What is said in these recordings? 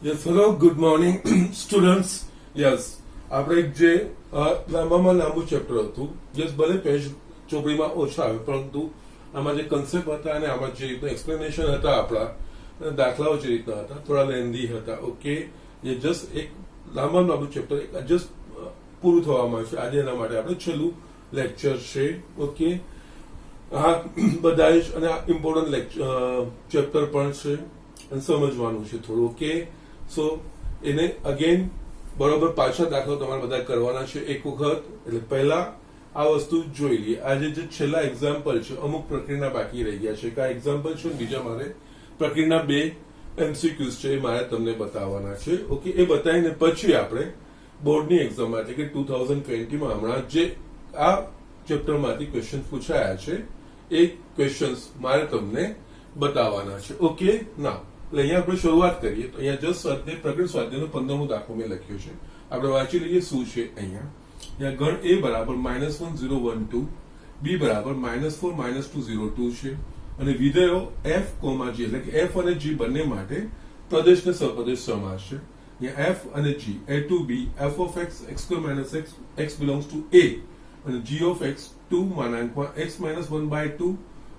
Yes hello good morning students. Yes આપણે એક જે લાંબામાં લાંબુ ચેપ્ટર હતું, યસ ભલે પેજ ચોપડીમાં ઓછા આવે, પરંતુ આમાં જે કન્સેપ્ટ હતા અને આમાં જે રીતના એક્સપ્લેનેશન હતા, આપણા દાખલાઓ જે રીતના હતા થોડા લેન્ધી હતા. ઓકે, એ જસ્ટ એક લાંબામાં લાંબુ ચેપ્ટર જસ્ટ પૂરું થવામાં છે આજે. એના માટે આપણે છેલ્લું લેક્ચર છે. ઓકે, હા બધા જ, અને ઇમ્પોર્ટન્ટ ચેપ્ટર પણ છે અને સમજવાનું છે થોડું. ઓકે, સો એને અગેન બરોબર પાછા દાખલો તમારે બધા કરવાના છે એક વખત. એટલે પહેલા આ વસ્તુ જોઈ લઈએ. આજે જે છેલ્લા એક્ઝામ્પલ છે, અમુક પ્રક્રિયાના બાકી રહી ગયા છે. આ એક્ઝામ્પલ છે, બીજા મારે પ્રક્રિયાના 2 MCQs છે, એ મારે તમને બતાવવાના છે. ઓકે, એ બતાવીને પછી આપણે બોર્ડની એક્ઝામ માટે કે 2020માં હમણાં જે આ ચેપ્ટરમાંથી ક્વેશ્ચન પૂછાયા છે એ ક્વેશ્ચન્સ મારે તમને બતાવવાના છે. ઓકે, ના એટલે અહીંયા આપણે શરૂઆત કરીએ તો અહીંયા જસ્ટ સ્વાધ્યાય પ્રકરણ સ્વાધ્યાયનો 15મો દાખલો મેં લખ્યો છે. આપણે વાંચી લઈએ શું છે. અહીંયા ગણ A બરાબર -1012, B બરાબર -4 -202 છે અને વિધેયો F, G એટલે કે F અને G બંને માટે પ્રદેશ ને સપ્રદેશ સમાસ છે. અહીંયા F અને G A to B f of x x2 - x x belongs to A અને g of x 2 x - 1/2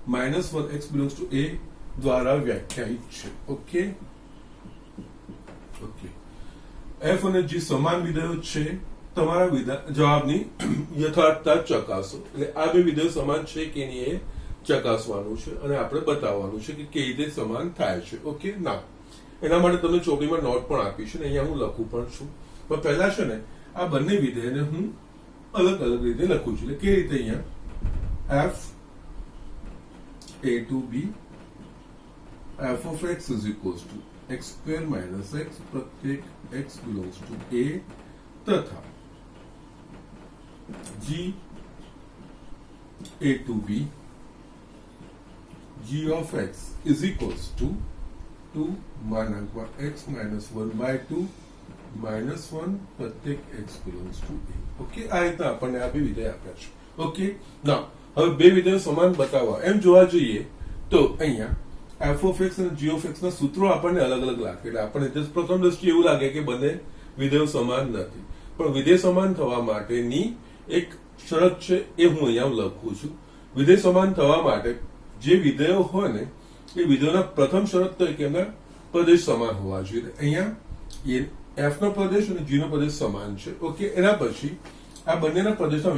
-1 x belongs to A દ્વારા વ્યાખ્યાયિત છે. ઓકે ઓકે, F અને G સમાન વિધેયો છે. તમારા જવાબની યથાર્થતા ચકાસો. એટલે આ બે વિધેયો સમાન છે કે નહીં એ ચકાસવાનું છે અને આપણે બતાવવાનું છે કે કેવી રીતે સમાન થાય છે. ઓકે, ના એના માટે તમને ચોપડીમાં નોટ પણ આપી છે ને અહીંયા હું લખું પણ છું. પણ પહેલા છે ને આ બંને વિધેયને હું અલગ અલગ રીતે લખું છું. એટલે કેવી રીતે અહીંયા F A to B f of x is equals to x2 - x प्रत्येक x belongs to A तथा g A to B g of x is equals to 2 x - 1/2 -1 प्रत्येक x belongs to A. Okay, આ રીતે આપણને આ બે વિધેય આપ્યા છે. ઓકે, ના હવે બે વિધેયો સમાન બતાવવા એમ જોવા જઈએ તો અહીંયા f of x અને g of x ના સૂત્રો આપણને અલગ અલગ લાગે. એટલે આપણને પ્રથમ દ્રષ્ટિએ એવું લાગે કે બંને વિધેયો સમાન નથી, પણ વિધેય સમાન થવા માટેની એક શરત છે એ હું અહીંયા લખું છું. વિધેય સમાન થવા માટે જે વિધેયો હોય ને એ વિધેયોના પ્રથમ શરત તો કે એમના પ્રદેશ સમાન હોવા જોઈએ. અહીંયા f નો પ્રદેશ અને g નો પ્રદેશ સમાન છે. ઓકે, એના પછી આ બંનેના પ્રદેશના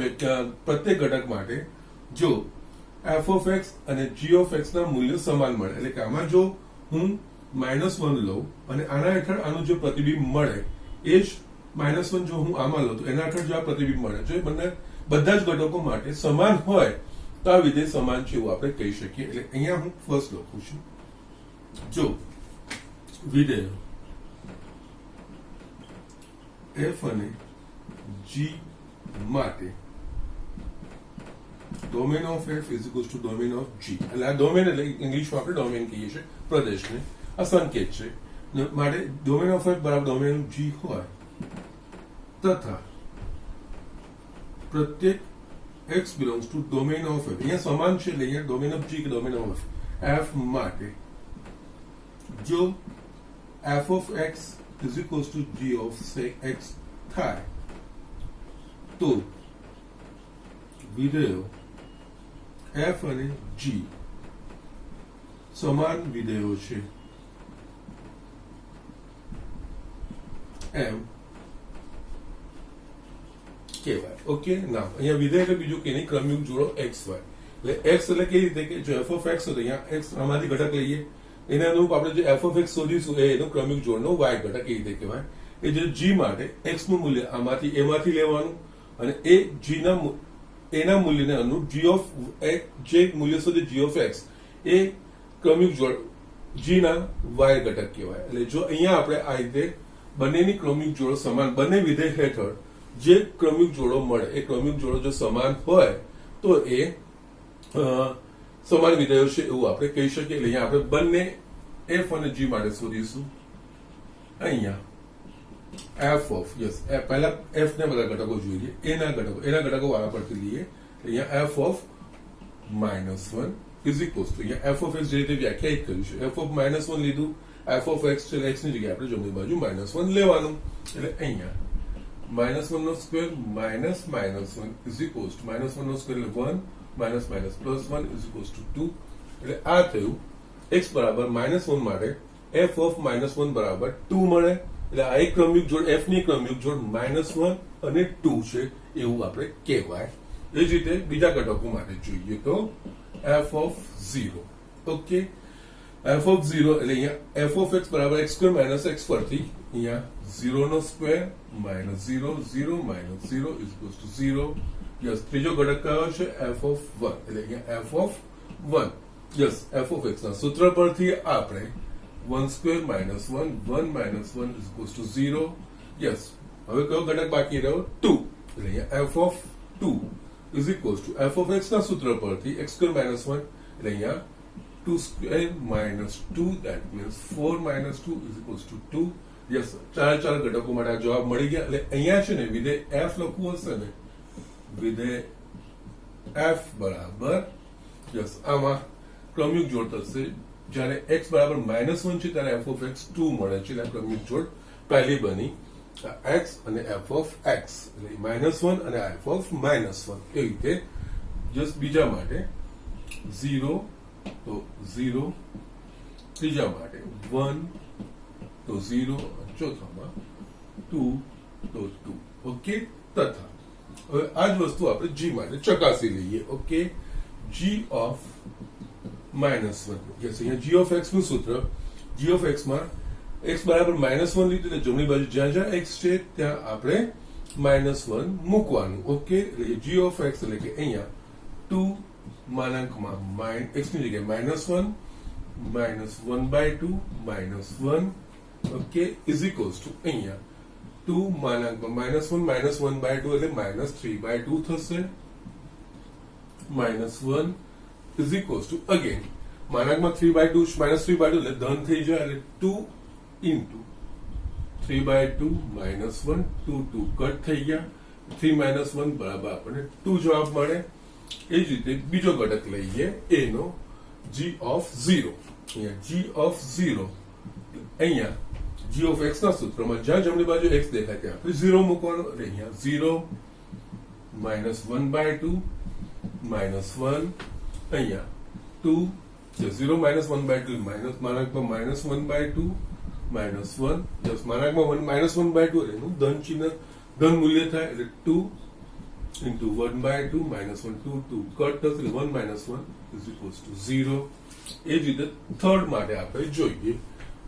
પ્રત્યેક ઘટક માટે જો f of x અને g of x ના મૂલ્યો સમાન મળે, એટલે કે આમાં જો હું -1 લઉં અને આના હેઠળ આનું જો પ્રતિબિંબ મળે એ જ -1 જો હું આમાં લઉં તો એના હેઠળ જો આ પ્રતિબિંબ મળે, જો બંને બધા જ ઘટકો માટે સમાન હોય તો આ વિધેય સમાન છે એવું આપણે કહી શકીએ. એટલે અહીંયા હું ફર્સ્ટ લખું છું, જો વિધેય f અને g માટે domain of f is equals to domain of g. એટલે આ ડોમેન એટલે ઇંગ્લિશમાં આપણે ડોમેન કહીએ છીએ પ્રદેશને, આ સંકેત છે માટે ડોમેન ઓફ f બરાબર ડોમેન ઓફ g હોય તથા પ્રત્યેક x belongs to domain of f. અહીંયા સમાન છે એટલે અહીંયા ડોમેન ઓફ g કે ડોમેન ઓફ f માટે જો f of x is equals to g of x થાય તો વિધેયો f અને g સમાન વિધેયો છે એમ કહેવાય. ઓકે, ના અહીંયા વિધેય એટલે બીજું કે નહીં, ક્રમયુગ જોડો xy. એટલે x એટલે કેવી રીતે કે જો f of x હોય તો અહીંયા x આમાંથી ઘટક લઈએ, એને અનુરૂપ આપણે જે f of x શોધીશું એનું ક્રમિક જોડનો y ઘટક એ રીતે કહેવાય. એ જે g માટે x નું મૂલ્ય આમાંથી એમાંથી લેવાનું અને એ g ના એના મૂલ્યને અનુરૂપ g of x જે મૂલ્ય સુધી g of x એ ક્રમિક જોડ g ના y ઘટક કહેવાય. એટલે જો અહીંયા આપણે આ રીતે બંનેની ક્રમિક જોડો સમાન, બંને વિધેય હેઠળ જે ક્રમિક જોડો મળે એ ક્રમિક જોડો જો સમાન હોય તો એ સમાન વિધેયો છે એવું આપણે કહી શકીએ. એટલે અહીંયા આપણે બંને f અને g માટે શોધીશું. અહીંયા f of પહેલા f ને બધા ઘટકો જોઈએ, એના ઘટકો વાળા પરથી લઈએ. અહીંયા f of -1 is equals to અહીંયા f of x જે રીતે વ્યાખ્યાયિત કર્યું છે, f of -1 લીધું, એફ ઓફ એક્સ છે એક્સ ની જગ્યાએ આપણે જમણી બાજુ -1 લેવાનું એટલે અહીંયા -1 નો square minus -1 is equals to -1 નો સ્ક્વેર એટલે 1 minus minus plus 1 is equals to 2 એટલે આ થયું x બરાબર -1 માટે f ઓફ -1 બરાબર 2 મળે એટલે આ એક ક્રમયુગ જોડ f ની ક્રમયુગ જોડ -1 અને 2 છે એવું આપણે કહેવાય એ જ રીતે બીજા ઘટકો માટે જોઈએ તો f of 0 okay f of 0 એટલે અહીંયા f ઓફ x બરાબર x સ્ક્વેર માઇનસ x પરથી અહીંયા 0 નો square minus 0 0 minus 0 is equals to 0 yes ત્રીજો ઘટક કયો છે f ઓફ 1 એટલે અહીંયા f of 1 yes f of x ના સૂત્ર પરથી આપણે 1 square minus 1 1 minus 1 is equals to 0 yes હવે કયો ઘટક બાકી રહ્યો 2 એટલે અહીંયા f of 2 is equals two f of x ના સૂત્ર પરથી x સ્ક્વેર માઇનસ 1 એટલે અહીંયા 2 square minus 2 that means 4 minus 2 is equals to 2 yes ચાર ઘટકો માટે આ જવાબ મળી ગયા એટલે અહીંયા છે ને વિધેય f લખવું હશે ને વિધેય f બરાબર યસ આમાં ક્રમયુગ જોડ થશે જ્યારે x બરાબર -1 છે ત્યારે f ઓફ x 2 મળે છે એટલે ક્રમયુગ જોડ પહેલી બની x અને f ઓફ x એટલે -1 અને f ઓફ -1 એ રીતે જસ્ટ બીજા માટે 0 તો 0 ત્રીજા માટે 1 તો 0 ચોથામાં 2 તો 2 ઓકે તથા હવે આ જ વસ્તુ આપણે g માટે ચકાસી લઈએ ઓકે g ઓફ -1 યસ અહીંયા g ઓફ x નું સૂત્ર g ઓફ x માં x બરાબર -1 લીધું એટલે જમણી બાજુ જ્યાં જ્યાં x છે ત્યાં આપણે -1 મૂકવાનું ઓકે એટલે g ઓફ x એટલે કે અહીંયા 2 માનાંકમાં x ની જગ્યાએ -1 -1/2 -1 ઓકે ઇઝ ઇક્વલ્સ ટુ અહીંયા 2 માનાંકમાં -1 -1/2 એટલે -3/2 થશે -1 ઇઝ ઇક્વલ્સ ટુ અગેન માનાંકમાં 3/2 -3/2 એટલે ધન થઈ જાય એટલે 2 ઇન્ટુ 3/2 -1 2 2 કટ થઈ ગયા 3 -1 બરાબર આપણને 2 જવાબ મળે એ જ રીતે બીજો ઘટક લઈએ a નો g ઓફ 0 અહીંયા g ઓફ 0 અહીંયા g ઓફ x ના સૂત્રમાં જ્યાં જમણી બાજુ x દેખાય ત્યાં આપણે 0 મૂકવાનો એટલે અહીંયા 0 -1/2 -1 અહીંયા 2 0 -1/2 માઇનસ માનાંકમાં -1/2 -1 જસ માનાંકમાં -1/2 એટલે એનું ધન ચિહ્ન ધન મૂલ્ય થાય એટલે 2 into 1/2 -1 2 2 કટ થશે 1 -1 is equals to 0 એ જ રીતે થર્ડ માટે આપણે જોઈએ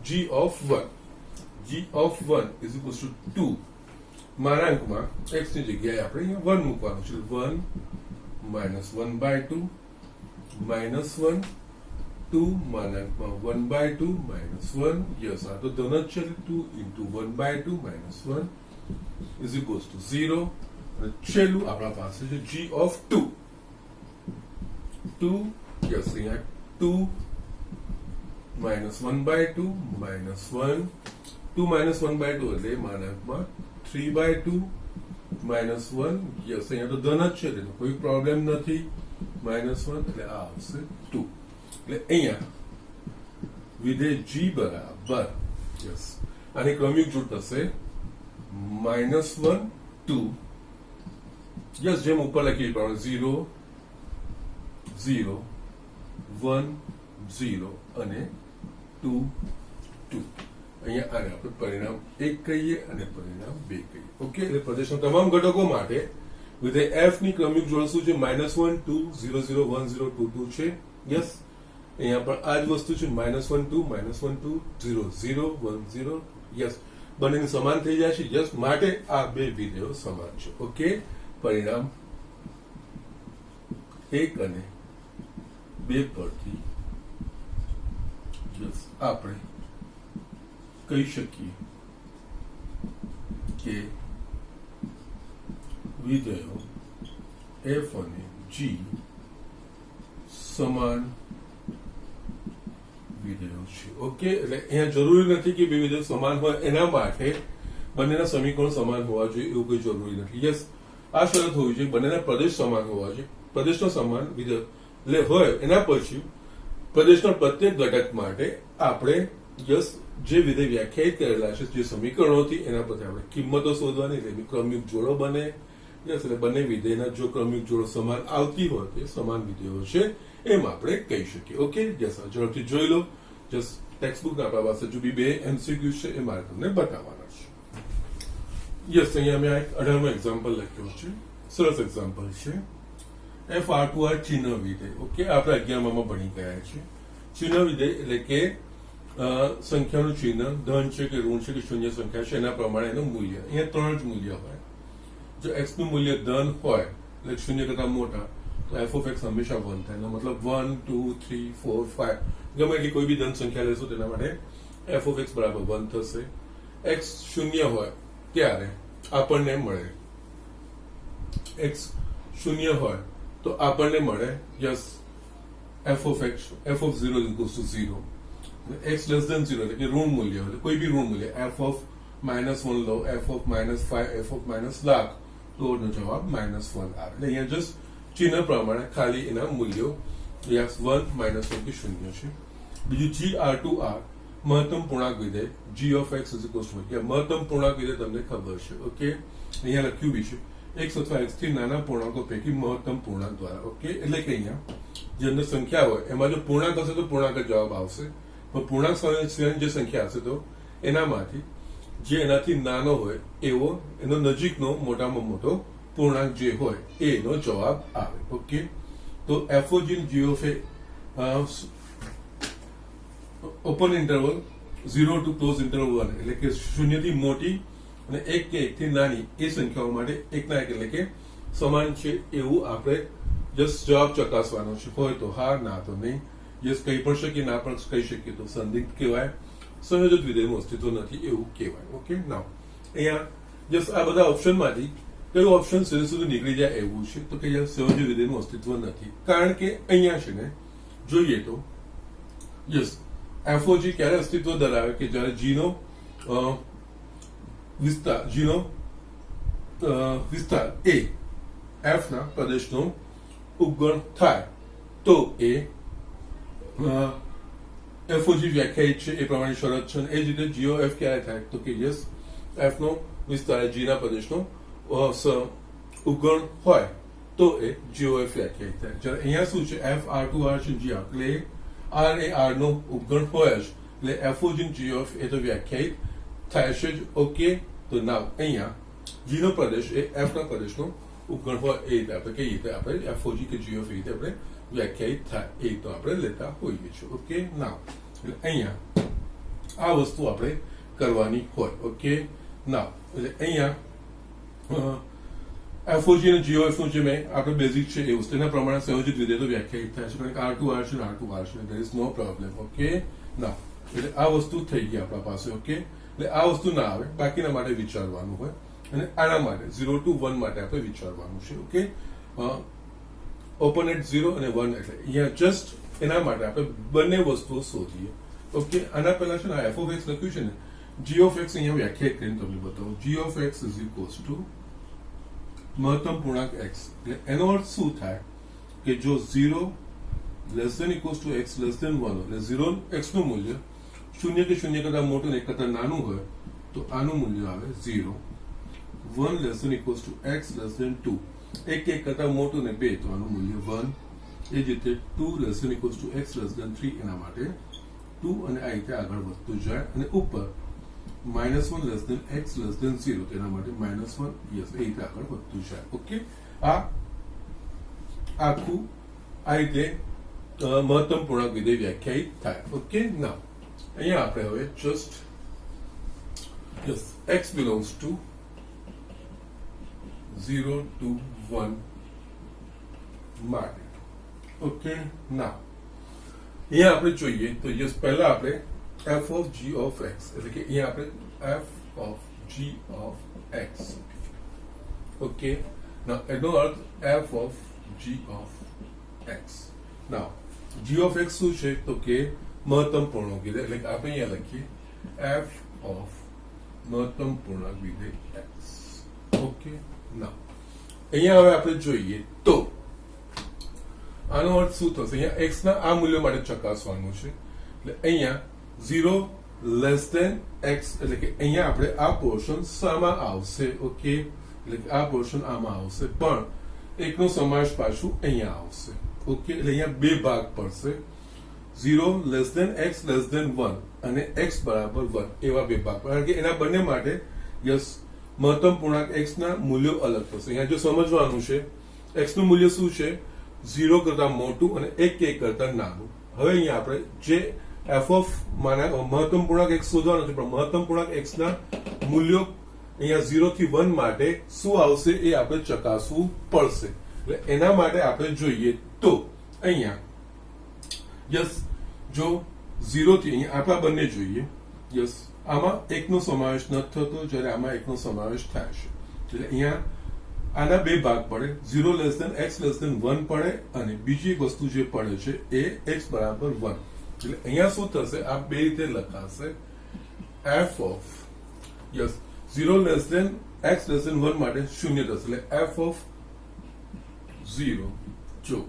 g of 1 g of 1 is equals to 2 માનાંકમાં x ની જગ્યાએ આપણે અહીંયા 1 મૂકવાનું છે 1 -1/2 -1 2 માનાંકમાં 1/2 -1 યસ આ તો ધન જ છે 2 into 1/2 -1 is equals to 0 છેલ્લું આપણા પાસે છે g of 2 2 યસ અહીંયા 2 -1/2 -1 2 -1/2 એટલે માનાંકમાં 3/2 -1 યસ અહીંયા તો ધન જ છે એટલે કોઈ પ્રોબ્લેમ નથી -1 એટલે આ આવશે 2 એટલે અહીંયા વિધેય g બરાબર યસ આની ક્રમિક જોડ થશે -1 2 યસ જેમ ઉપર લખી પ્રમાણે 0 0 1 0 અને 2 2 અહીંયા આને આપણે પરિણામ 1 કહીએ અને પરિણામ 2 કહીએ ઓકે એટલે પ્રદેશના તમામ ઘટકો માટે વિધેય f ની ક્રમિક જોડ શું છે -1 2 0 0 1 0 2 2 છે યસ અહીંયા પણ આ જ વસ્તુ છે -1 2 -1 2 0 0 1 0 યસ બંનેની સમાન થઈ જાય છે યસ માટે આ બે વિધેયો સમાન છે ઓકે પરિણામ 1 અને 2 પરથી આપણે કહી શકીએ કે વિધેયો f અને g સમાન વિધેયો છે ઓકે એટલે અહીંયા જરૂરી નથી કે બે વિધેયો સમાન હોય એના માટે બંનેના સમીકરણો સમાન હોવા જોઈએ એવું કોઈ જરૂરી નથી યસ આ શરત હોવી જોઈએ બંનેના પ્રદેશ સમાન હોવા જોઈએ પ્રદેશનો સમાન વિધેય હોય એના પછી પ્રદેશના પ્રત્યેક ઘટક માટે આપણે યસ જે વિધેય વ્યાખ્યાયિત કરેલા છે જે સમીકરણોથી એના પરથી આપણે કિંમતો શોધવાની એટલે એની ક્રમિક જોડો બને. યસ એટલે બંને વિધેયના જો ક્રમિક જોડો સમાન આવતી હોય તો એ સમાન વિધેયો છે એમ આપણે કહી શકીએ. ઓકે યસ ઝડપથી જોઈ લો. જસ્ટ ટેક્સ્ટ બુક આપણા પાસે જો બી 2 MCQ છે એ મારે તમને બતાવવાના છે. યસ અહીંયા મેં એક 18મો એક્ઝામ્પલ લખ્યો છે. સરસ એક્ઝામ્પલ છે. FR2R ચિહ્ન વિધેય. ઓકે આપણે 11માં ભણી ગયા છે. ચિહ્ન વિધેય એટલે કે સંખ્યાનું ચિહ્ન ધન છે કે ઋણ છે કે શૂન્ય સંખ્યા છે એના પ્રમાણે એનું મૂલ્ય. અહીંયા 3 જ મૂલ્ય હોય. જો x નું મૂલ્ય ધન હોય એટલે શૂન્ય કરતા મોટા તો f of x હંમેશા 1 થાય. એનો મતલબ 1 2 3 4 5 ગમે એટલી કોઈ બી ધન સંખ્યા લેશો તેના માટે f of x બરાબર 1 થશે. x શૂન્ય હોય ત્યારે આપણને મળે x શૂન્ય હોય તો આપણને મળે yes f of 0 equals to 0. x less than 0 એટલે કે ઋણ મૂલ્ય હોય કોઈ બી ઋણ મૂલ્ય f of -1 law, f of -5, f of -lakh તો એનો જવાબ -1 આવે. એટલે અહીંયા જસ્ટ ચિહ્ન પ્રમાણે ખાલી એના મૂલ્યો યસ 1 -1 કે શૂન્ય છે. બીજું GR2R મહત્તમ પૂર્ણાંક વિધેય g of x is equals to 1. મહત્તમ પૂર્ણાંક વિધેય તમને ખબર છે. ઓકે અહીંયા લખ્યું બી છે x અથવા x થી નાના પૂર્ણાંકો પૈકી મહત્તમ પૂર્ણાંક દ્વારા. ઓકે એટલે કે અહીંયા જે અંદર સંખ્યા હોય એમાં જો પૂર્ણાંક હશે તો પૂર્ણાંક જ જવાબ આવશે. પણ પૂર્ણાંક સિવાયની જે સંખ્યા હશે તો એનામાંથી જે એનાથી નાનો હોય એવો એનો નજીકનો મોટામાં મોટો પૂર્ણાંક જે હોય એનો જવાબ આવે. ઓકે તો f in g of a open interval 0 to close interval 1 એટલે કે શૂન્યથી મોટી અને 1 કે 1 થી નાની એ સંખ્યાઓ માટે એકના એક એટલે કે સમાન છે એવું આપણે જસ્ટ જવાબ ચકાસવાનો છે. હોય તો હા, ના તો નહીં. યસ કહી પણ શકીએ, ના પણ કહી શકીએ તો સંદિગ્ધ કહેવાય. સંયોજિત વિધેયનું અસ્તિત્વ નથી એવું કહેવાય. ઓકે નાઉ અહીંયા જસ્ટ આ બધા ઓપ્શનમાંથી કયું ઓપ્શન સુધી સુધી નીકળી જાય એવું છે તો કે સંયોજિત વિધેયનું અસ્તિત્વ નથી. કારણ કે અહીંયા છે ને જોઈએ તો યસ FOG ક્યારે અસ્તિત્વ ધરાવે કે જ્યારે g નો વિસ્તાર એ f ના પ્રદેશનો ઉપગણ થાય તો એ FOG વ્યાખ્યાયિત છે એ પ્રમાણે શરત છે. એ જ રીતે GOF ક્યારે થાય તો કે યસ f નો વિસ્તાર g ના પ્રદેશનો ઉપગણ હોય તો એ GOF વ્યાખ્યાયિત થાય. જ્યારે અહીંયા શું છે FR2R છે g એટલે r એ r નો ઉપગણ હોય જ એટલે FOG in GOF એ તો વ્યાખ્યાયિત થાય છે જ. ઓકે તો નાવ અહીંયા g નો પ્રદેશ એ f ના પ્રદેશનો ઉપગણ હોય એ રીતે આપણે કહીએ તો આપણે FOG કે GOF એ રીતે આપણે વ્યાખ્યાયિત થાય એ તો આપણે લેતા હોઈએ છીએ. ઓકે નાવ એટલે અહીંયા આ વસ્તુ આપણે કરવાની હોય. ઓકે નાવ એટલે અહીંયા FOG અને GOF નું જે મેં આપણે બેઝિક છે એ વસ્તુ એના પ્રમાણે સંયોજિત વિધેય તો વ્યાખ્યાયિત થાય છે. કારણ કે R2R છે R2R છે there is no problem. Okay નાવ એટલે આ વસ્તુ થઈ ગઈ આપણા પાસે. ઓકે એટલે આ વસ્તુ ના આવે બાકીના માટે વિચારવાનું હોય અને આના માટે 0 to 1 માટે આપણે વિચારવાનું છે. ઓકે ઓપન એટ 0 અને 1 એટલે અહીંયા જસ્ટ એના માટે આપણે બંને વસ્તુઓ શોધીએ. ઓકે આના પહેલા છે ને f of x લખ્યું છે ને g of x અહીંયા વ્યાખ્યાયિત કરીને તમને બતાવું. g of x is equals to મહત્તમ પૂર્ણાંક x. એટલે એનો અર્થ શું થાય કે જો 0 less than equals to x less than 1 એટલે 0 x નું મૂલ્ય શૂન્ય કે શૂન્ય કરતા મોટું ને 1 કરતા નાનું હોય તો આનું મૂલ્ય આવે 0. 1 less than equals to x less than 2 1 કરતા મોટું ને 2 તો આનું મૂલ્ય 1. એ જ રીતે 2 less than equals to x less than 3 એના માટે 2 અને આ રીતે આગળ વધતું જાય અને ઉપર -1 less than x less than 0 તેના માટે -1 યસ એ રીતે આગળ વધતું જાય. ઓકે આ આખું આ રીતે મહત્તમ પૂર્ણાંક વિધેય વ્યાખ્યાયિત થાય. ઓકે નાઉ અહીંયા આપણે હવે just yes x belongs to 0 to 1 માટે. ઓકે નાઉ અહીંયા આપણે જોઈએ તો યસ પહેલા આપણે f of g of x એટલે કે અહીંયા આપણે f of g of x. Okay નાઉ એનો અર્થ f of g of x. Now g of x શું છે તો કે મહત્તમ પૂર્ણાંક વિધેય એટલે કે આપણે અહીંયા લખીએ f of મહત્તમ પૂર્ણાંક વિધેય x. ઓકે નાઉ અહીંયા હવે આપણે જોઈએ તો આનો અર્થ શું થશે અહીંયા x ના આ મૂલ્ય માટે ચકાસવાનું છે. એટલે અહીંયા 0 લેસ ધેન એક્સ, એટલે કે અહીંયા આપણે આ પોર્શન શામાં આવશે? ઓકે, એટલે કે આ પોર્શન આમાં આવશે, પણ એકનો સમાવેશ પાછું અહીંયા આવશે. ઓકે, એટલે અહીંયા બે ભાગ પડશે, 0 less than x less than 1 અને એક્સ બરાબર 1 એવા બે ભાગ. કારણ કે એના બંને માટે યસ મહત્તમ પૂર્ણાંક એક્સ ના મૂલ્યો અલગ થશે. અહીંયા જો સમજવાનું છે એક્સ નું મૂલ્ય શું છે? 0 કરતા મોટું અને 1 કે 1 કરતા નાનું. હવે અહીંયા આપણે જે એફ ઓફ મહત્તમ પૂર્ણાંક એક્સ શોધવાનો છે, પણ મહત્તમ પૂર્ણાંક એક્સ ના મૂલ્યો અહીંયા 0 થી 1 માટે શું આવશે એ આપણે ચકાસવું પડશે. એટલે એના માટે આપણે જોઈએ તો અહીંયા યસ જો 0 થી અહીંયા આપણા બંને જોઈએ. યસ આમાં એકનો સમાવેશ નથી થતો, જ્યારે આમાં એકનો સમાવેશ થાય છે. એટલે અહીંયા આના બે ભાગ પડે, 0 less than x less than 1 પડે અને બીજી એક વસ્તુ જે પડે છે એ એક્સ બરાબર 1. એટલે અહીંયા શું થશે? આ બે રીતે લખાશે, f of yes 0 less than x less than 1 માટે 0 થશે. એટલે એફ ઓફ 0 જો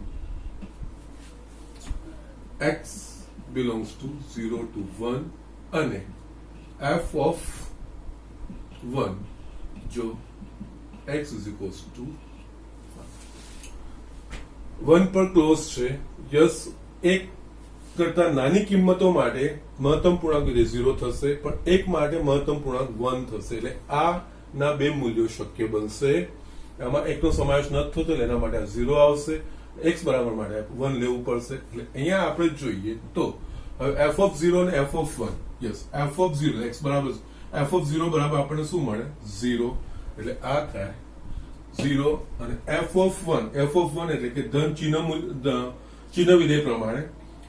x belongs to 0 to 1 અને f of 1 જો x is equals to 1 પર ક્લોઝ છે. યસ એક કરતા નાની કિંમતો માટે મહત્તમ પૂર્ણાંક 0 થશે, પણ એક માટે મહત્તમ પૂર્ણાંક 1 થશે. એટલે આ ના બે મૂલ્યો શક્ય બનશે. આમાં એકનો સમાવેશ નથી થતો, એટલે એના માટે 0 આવશે. x બરાબર માટે 1 લેવું પડશે. એટલે અહીંયા આપણે જોઈએ તો હવે f of 0 અને f of 1 yes f of 0 x બરાબર f of 0 બરાબર આપણને શું મળે? 0. એટલે આ થાય 0 અને f of 1 એટલે કે ધન ચિહ્ન વિધેય પ્રમાણે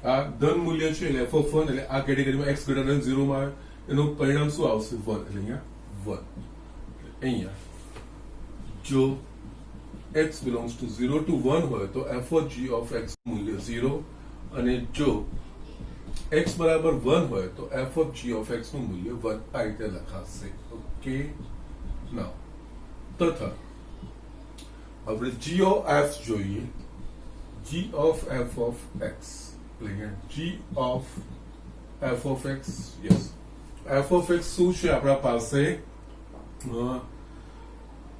આ ધન મૂલ્ય છે, એટલે f of 1 એટલે આ કેટેગરીમાં x ગ્રેટર ધેન 0 માં આવે, એનું પરિણામ શું આવશે? 1. એટલે અહીંયા 1. અહીંયા જો x belongs to 0 to 1 હોય તો f of g of x મૂલ્ય 0 અને જો x બરાબર 1 હોય તો f of g of x નું મૂલ્ય 1 આ રીતે લખાશે. ઓકે, નાઉ તથા આપણે g of f જોઈએ, g of f of x એટલે g of f of x yes f of x શું છે આપણા પાસે?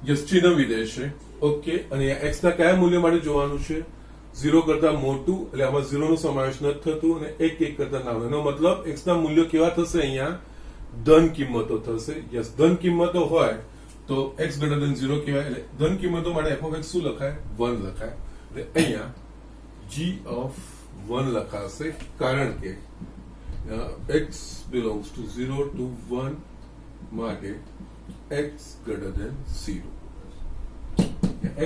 યસ ચિહ્ન વિધેય છે. ઓકે, અને x ના કયા મૂલ્ય માટે જોવાનું છે? 0 કરતા મોટું, એટલે આમાં 0 નો સમાવેશ નથી થતું, અને 1 1 કરતા નાનું. એનો મતલબ x ના મૂલ્યો કેવા થશે? અહીંયા ધન કિંમતો થશે. યસ ધન કિંમતો હોય તો x ગ્રેટર ધેન 0 કહેવાય. એટલે ધન કિંમતો માટે f of x શું લખાય? 1 લખાય. એટલે અહીંયા g of 1 લખાશે, કારણ કે x belongs to 0 to 1 માટે x greater than 0.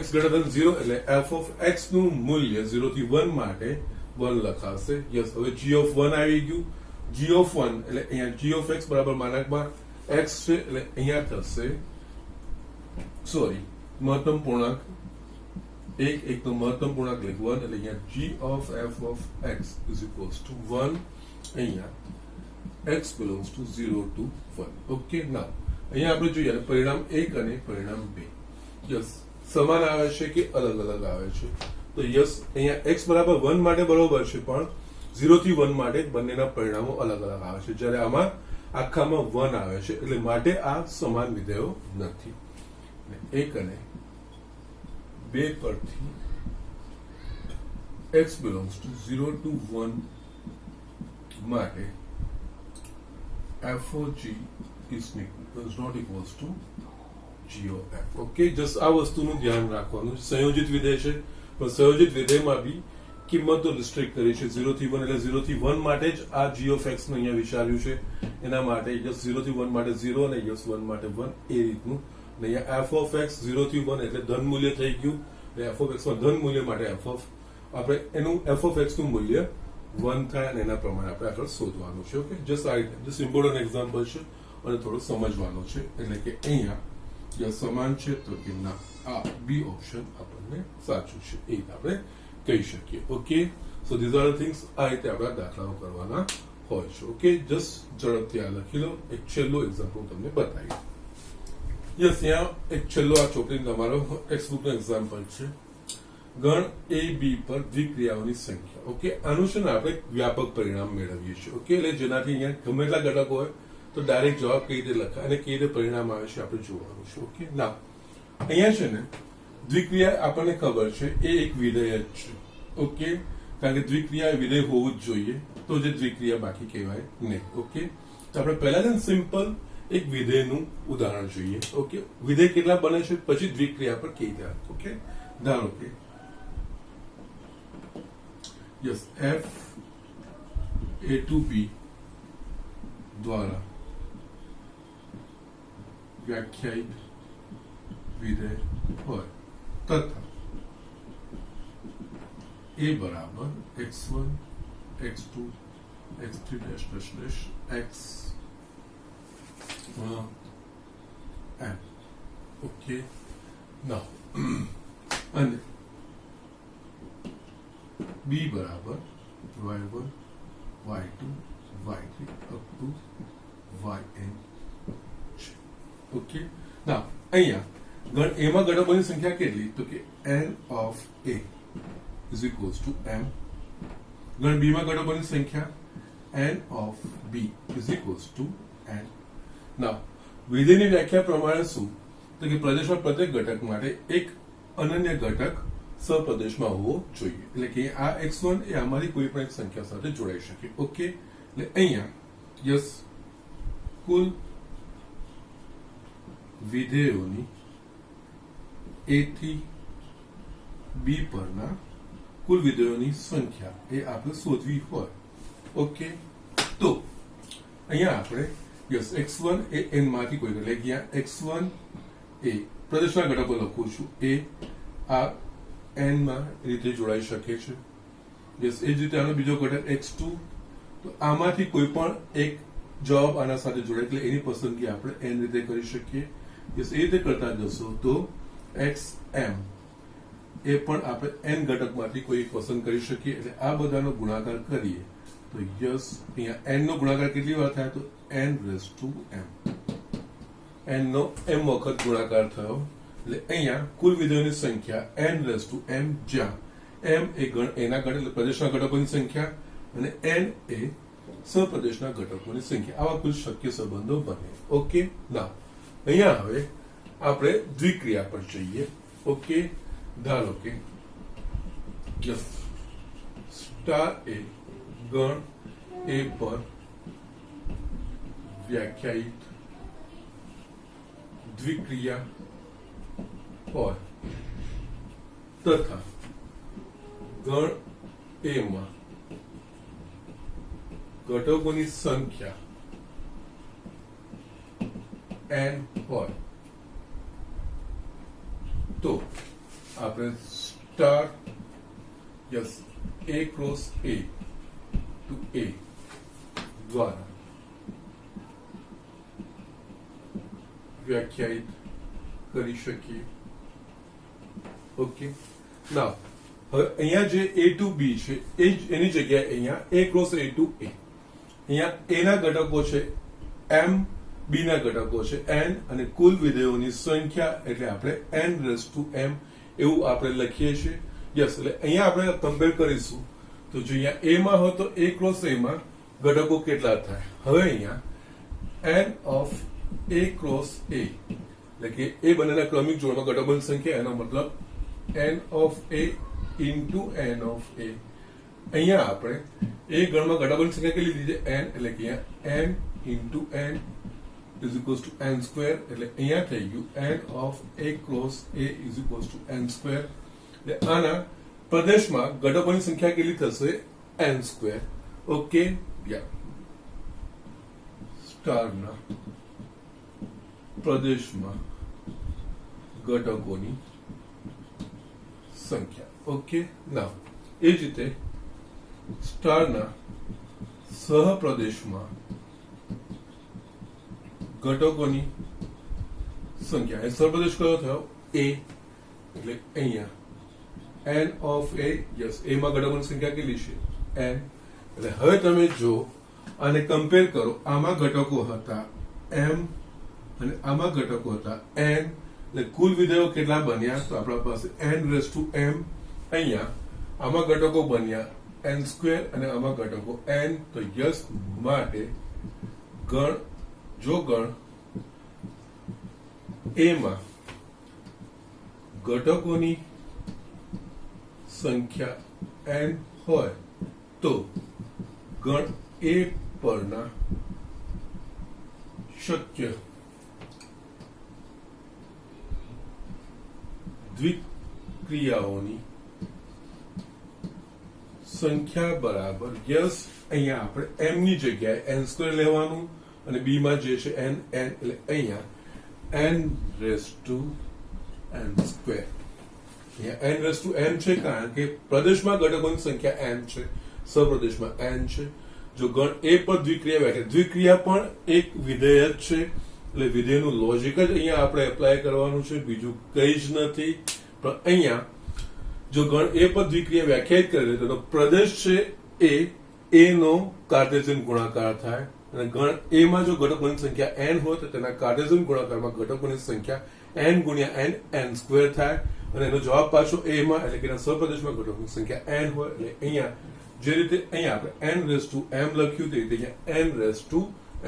x greater than 0 એટલે f of x નું મૂલ્ય 0 થી 1 માટે 1 લખાશે. યસ હવે g of 1 આવી ગયું. g of 1 એટલે અહીંયા g of x બરાબર માનાંકમાં x છે, એટલે અહીંયા થશે સોરી મહત્તમ પૂર્ણાંક 1 એકનો મહત્તમ પૂર્ણાંક એટલે 1. એટલે અહીંયા g of f of x is equals to 1. અહીંયા x belongs to 0 to 1. Okay, નાઉ અહીંયા આપણે જોઈએ પરિણામ 1 અને પરિણામ 2 યસ સમાન આવે છે કે અલગ અલગ આવે છે? તો યસ અહીંયા x બરાબર 1 માટે બરોબર છે, પણ 0 થી 1 માટે બંનેના પરિણામો અલગ અલગ આવે છે, જ્યારે આમાં આખામાં 1 આવે છે. એટલે માટે આ સમાન વિધેયો નથી. 1 અને 2 પરથી x belongs to 0 to 1 માટે f of g is not equals to g of f. Okay, just આ વસ્તુનું ધ્યાન રાખવાનું. સંયોજિત વિધેય છે, પણ સંયોજિત વિધેયમાં બી કિંમતો રિસ્ટ્રિક્ટ કરી છે 0 થી 1. એટલે 0 થી 1 માટે જ આ g of x નું અહીંયા વિચાર્યું છે. એના માટે યસ 0 થી 1 માટે 0 અને યસ 1 માટે 1 એ રીતનું. અને અહીંયા f of x 0 થી 1 એટલે ધન મૂલ્ય થઈ ગયું. એટલે f of x માં ધન મૂલ્ય માટે આપણે એનું f of x નું મૂલ્ય 1 થાય અને એના પ્રમાણે આપણે આગળ શોધવાનું છે. ઓકે, જસ્ટ ઇમ્પોર્ટન્ટ એક્ઝામ્પલ છે અને થોડું સમજવાનું છે. એટલે કે અહીંયા યસ સમાન છે તો કે ના, આ બી ઓપ્શન આપણને સાચું છે એ આપણે કહી શકીએ. Okay, so these are the things. આ રીતે આપણે દાખલાઓ કરવાના હોય છે. ઓકે, જસ્ટ ઝડપથી આ લખી લો. એક છેલ્લો એક્ઝામ્પલ તમને બતાવી. યસ, અહીંયા એક છેલ્લો આ ચોપડી તમારો ટેક્સ્ટ બુક નો એક્ઝામ્પલ છે. ગણ એ બી પર દ્વિક્રિયાઓની સંખ્યા. ઓકે, આનું છે ને આપણે વ્યાપક પરિણામ મેળવીએ છીએ. ઓકે, એટલે જેનાથી અહીંયા ગમે એટલા ઘટકો હોય તો ડાયરેક્ટ જવાબ કઈ રીતે લખાય અને કઈ રીતે પરિણામ આવે છે આપણે જોવાનું છે. ઓકે, ના અહીંયા છે ને દ્વિક્રિયા આપણને ખબર છે એ એક વિધેય જ છે. ઓકે, કારણ કે દ્વિક્રિયા વિધેય હોવું જ જોઈએ તો જે દ્વિક્રિયા બાકી કહેવાય નહીં. ઓકે, તો આપણે પહેલા છે સિમ્પલ એક વિધેયનું ઉદાહરણ જોઈએ. ઓકે, વિધેય કેટલા બને છે પછી દ્વિક્રિયા પર કેવી રીતે. ઓકે, ધારો કે yes f a to b દ્વારા વ્યાખ્યાયિત વિધેય હોય તથા a બરાબર x1 x2 x3 dash dash dash x m. Okay, now and b બરાબર y1 y2 y3 up to yn. Okay, now અહીંયા ગણ a માં ઘટકોની સંખ્યા કેટલી તો કે n of a is equals to m. ગણ b માં ઘટકોની સંખ્યા n of b is equals to n. now વિધેયની વ્યાખ્યા પ્રમાણે શું તો કે પ્રદેશમાં પ્રત્યેક ઘટક માટે એક અનન્ય ઘટક સપ્રદેશમાં હોવો જોઈએ. એટલે કે આ x1 એ અમારી કોઈ પણ એક સંખ્યા સાથે જોડાઈ શકે. ઓકે, એટલે અહીંયા યસ કુલ વિધેયોની a થી b પરના કુલ વિધેયોની સંખ્યા એ આપણે શોધવી હોય. ઓકે, તો અહીંયા આપણે યસ x1 એ n માંથી કોઈ એટલે કે x1 એ પ્રદેશના ઘટકો લખું છું એ આ n માં રીતે જોડાઈ શકે છે. યસ, એ જ રીતે આનો બીજો ઘટક x2 તો આમાંથી કોઈ પણ એક જવાબ આના સાથે જોડાય એટલે એની પસંદગી આપણે n રીતે કરી શકીએ. યસ, એ રીતે કરતા જશો તો xm એ પણ આપણે n ઘટકમાંથી કોઈ એક પસંદ કરી શકીએ. એટલે આ બધાનો ગુણાકાર કરીએ તો યસ અહીંયા n નો ગુણાકાર કેટલી વાર થાય તો n raised to m. n no m વખત ગુણાકાર થયો એટલે અહીંયા કુલ વિધેયોની સંખ્યા n raised to m જ્યાં m એ એના ઘટક એટલે પ્રદેશના ઘટકોની સંખ્યા અને n એ સપ્રદેશના ઘટકોની સંખ્યા. આવા કુલ શક્ય સંબંધો બને. ઓકે, ના અહીંયા હવે આપણે દ્વિક્રિયા પર જઈએ. ઓકે, ધારો કે સ્ટાર એ ગણ a પર વ્યાખ્યાયિત દ્વિક્રિયા હોય તથા ગણ a માં ઘટકોની સંખ્યા n હોય તો આપણે star yes a cross a to a દ્વારા વ્યાખ્યાયિત કરી શકીએ. ઓકે, નાવ હવે અહીંયા જે a ટુ b છે એ જ એની જગ્યાએ અહીંયા a cross a to a અહીંયા a ના ઘટકો છે m, b ના ઘટકો છે n અને કુલ વિધેયોની સંખ્યા એટલે આપણે n raised to m એવું આપણે લખીએ છીએ. યસ, એટલે અહીંયા આપણે કમ્પેર કરીશું તો જો અહીંયા a માં હોય તો a ક્રોસ a માં ઘટકો કેટલા થાય. હવે અહીંયા n of a cross a એટલે કે એ બંનેના ક્રમિક જોડમાં ઘટકોની સંખ્યા એનો મતલબ n of a into n of a. અહીંયા આપણે એ ગણમાં ઘટકોની સંખ્યા કેટલી લીધી છે n એટલે કે અહીંયા n into n is equals to n square એટલે અહીંયા થઈ ગયું n of a cross a is equals to n square. એટલે આના પ્રદેશમાં ઘટકોની સંખ્યા કેટલી થશે n square. ઓકે, યા સ્ટારના પ્રદેશમાં ઘટકોની સંખ્યા. ઓકે, નાવ એ જ રીતે સ્ટારના સહપ્રદેશમાં ઘટકોની સંખ્યા. એ સહપ્રદેશ કયો થયો a એટલે અહીંયા n of a. Yes, a માં ઘટકોની સંખ્યા કેટલી છે n. એટલે હવે તમે જો આને કમ્પેર કરો, આમાં ઘટકો હતા m અને આમાં ઘટકો હતા n એટલે કુલ વિધેયો કેટલા બન્યા તો આપણા પાસે n raised to m અહીંયા આમાં ઘટકો બન્યા n સ્ક્વેર અને આમાં ઘટકો n, તો યસ માટે ગણ જો ગણ A માં ઘટકોની સંખ્યા n હોય તો ગણ A પરના શક્ય દ્વિક્રિયાઓની સંખ્યા બરાબર યસ અહીંયા આપણે m ની જગ્યાએ n સ્ક્વેર લેવાનું અને b માં જે છે n એટલે અહીંયા n raise to n square. અહીંયા n રેઝ ટુ m છે કારણ કે પ્રદેશમાં ઘટકોની સંખ્યા n છે, સપ્રદેશમાં n છે. જો ગણ A પર દ્વિક્રિયા પણ એક વિધેય જ છે એટલે વિધેયનું લોજિક જ અહીંયા આપણે એપ્લાય કરવાનું છે, બીજું કંઈ જ નથી. પણ અહીંયા જો ગણ A પર દ્વિક્રિયા વ્યાખ્યાયિત કરે તો પ્રદેશ છે A નો કાર્ટેશિયન ગુણાકાર થાય અને ગણ A માં જો ઘટકોની સંખ્યા n હોય તો તેના કાર્ટેશિયન ગુણાકારમાં ઘટકોની સંખ્યા n ગુણ્યા n n સ્ક્વેર થાય અને એનો જવાબ પાછો A માં એટલે કે સપ્રદેશમાં ઘટકોની સંખ્યા n હોય એટલે અહીંયા જે રીતે અહીંયા આપણે n રેઝ ટુ m લખ્યું તે રીતે અહીંયા n raise to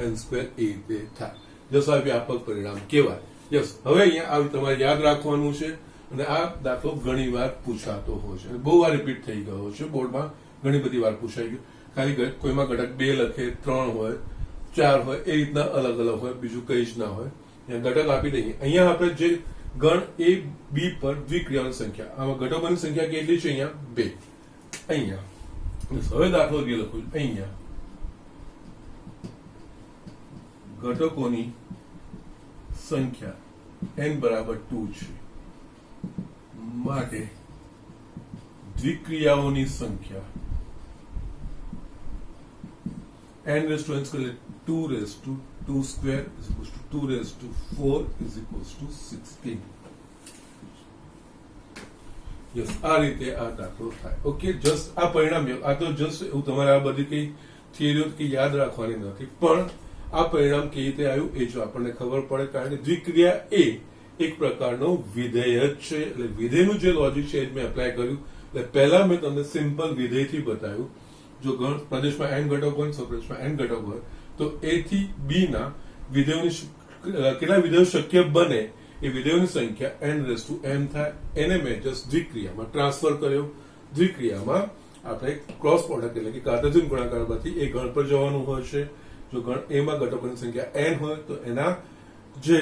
n square એ રીતે થાય. જસ આ વ્યાપક પરિણામ કહેવાય. યસ, હવે અહીંયા આવી તમારે યાદ રાખવાનું છે અને આ દાખલો ઘણી વાર પૂછાતો હોય છે, બહુ વાર રિપીટ થઈ ગયો છે, બોર્ડમાં ઘણી બધી વાર પૂછાઈ ગયું. ખાલી કોઈમાં ઘટક 2 લખે, 3 હોય, 4 હોય, એ રીતના અલગ અલગ હોય, બીજું કઈ જ ના હોય. ઘટક આપી દઈએ. અહીંયા આપણે જે ગણ A B પર દ્વિક્રિયાઓની સંખ્યા, આમાં ઘટકોની સંખ્યા કેટલી છે? અહીંયા 2. અહીંયા હવે દાખલો બે લખું છું. અહીંયા ઘટકોની સંખ્યા n બરાબર 2 છે માટે દ્વિક્રિયાઓની સંખ્યા n raise to n square 2 raise to 2 square is equals to 2 raise to 4 is equals to 16. Yes, આ રીતે આ દાખલો થાય. ઓકે, જસ્ટ આ પરિણામ, આ તો જસ્ટ એવું તમારે આ બધી કઈ થિયરીઓ કે યાદ રાખવાની નથી, પણ આ પરિણામ કેવી રીતે આવ્યું એ જો આપણને ખબર પડે, કારણ કે દ્વિક્રિયા એ એક પ્રકારનો વિધેય જ છે એટલે વિધેયનું જે લોજિક છે એ જ મેં એપ્લાય કર્યું. એટલે પહેલા મેં તમને સિમ્પલ વિધેયથી બતાવ્યું. જો ગણ પ્રદેશમાં n ઘટક હોય, સપ્રદેશમાં n ઘટક હોય તો A થી B ના વિધેયોની કેટલા વિધેયો શક્ય બને એ વિધેયોની સંખ્યા n રેઝ ટુ m થાય. એને મેં જસ્ટ દ્વિક્રિયામાં ટ્રાન્સફર કર્યો. દ્વિક્રિયામાં આપણે ક્રોસ પ્રોડક્ટ એટલે કે કાર્ટેશિયન ગુણાકારમાંથી એ ગણ પર જવાનું હોય છે. જો ગણ A માં ઘટકોની સંખ્યા n હોય તો એના જે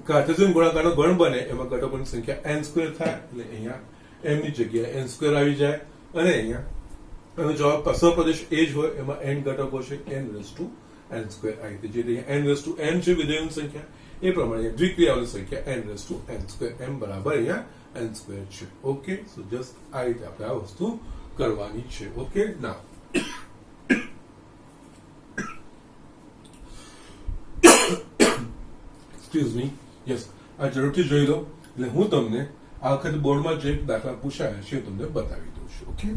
કાર્ટેશિયન ગુણાકારનો ગણ બને એમાં ઘટકોની સંખ્યા n સ્ક્વેર થાય એટલે અહીંયા m ની જગ્યાએ n સ્ક્વેર આવી જાય અને અહીંયા એનો જવાબ સપ્રદેશ એ જ હોય, એમાં n ઘટકો છે, n raise to n square આવી રીતે. જે n રેઝ ટુ m છે વિધેયોની સંખ્યા, એ પ્રમાણે દ્વિક્રિયાઓની સંખ્યા n raise to n square m બરાબર અહીંયા n સ્ક્વેર છે. ઓકે, સો જસ્ટ આ રીતે આપણે આ વસ્તુ કરવાની છે. Okay, now excuse me. Yes, આ જરૂરથી જોઈ લો એટલે હું તમને આ વખતે બોર્ડમાં જે દાખલા પૂછાયા છે તમને બતાવી દઉં છું. ઓકે,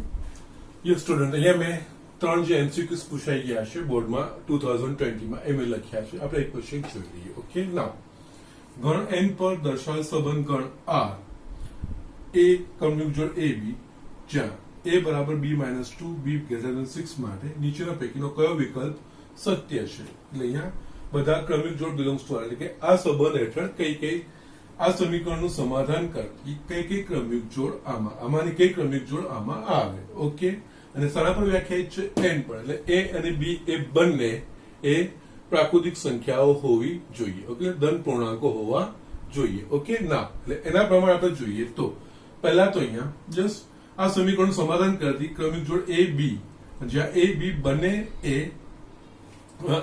યસ સ્ટુડન્ટ, અહીંયા મેં 3 જે MCQs પૂછાઈ ગયા છે બોર્ડમાં 2020માં એ મેં લખ્યા છે. આપણે એક ક્વેશ્ચન જોઈ લઈએ. ઓકે, નાઉ ગણ n પર દર્શાવેલ સંબંધ ગણ R એ ક્રમયુગ્મ જોડ AB જ્યાં A બરાબર B - 2 B > 6 માટે નીચેના પૈકીનો કયો વિકલ્પ સત્ય છે? એટલે અહીંયા બધા ક્રમિક જોડ બિલોંગ્સ ટુ એટલે કે આ સંબંધ હેઠળ કઈ આ સમીકરણનું સમાધાન કરતી કઈ ક્રમિક જોડ આમાંની કઈ ક્રમિક જોડ આમાં આવે. ઓકે, અને શાના પર વ્યાખ્યાયિત છે? n પર. એટલે A અને B એ બંને એ પ્રાકૃતિક સંખ્યાઓ હોવી જોઈએ. ઓકે, ધન પૂર્ણાંકો હોવા જોઈએ. ઓકે, ના એટલે એના પ્રમાણે આપણે જોઈએ તો પહેલા તો અહીંયા જસ્ટ આ સમીકરણનું સમાધાન કરતી ક્રમિક જોડ A B જ્યાં A B બંને એ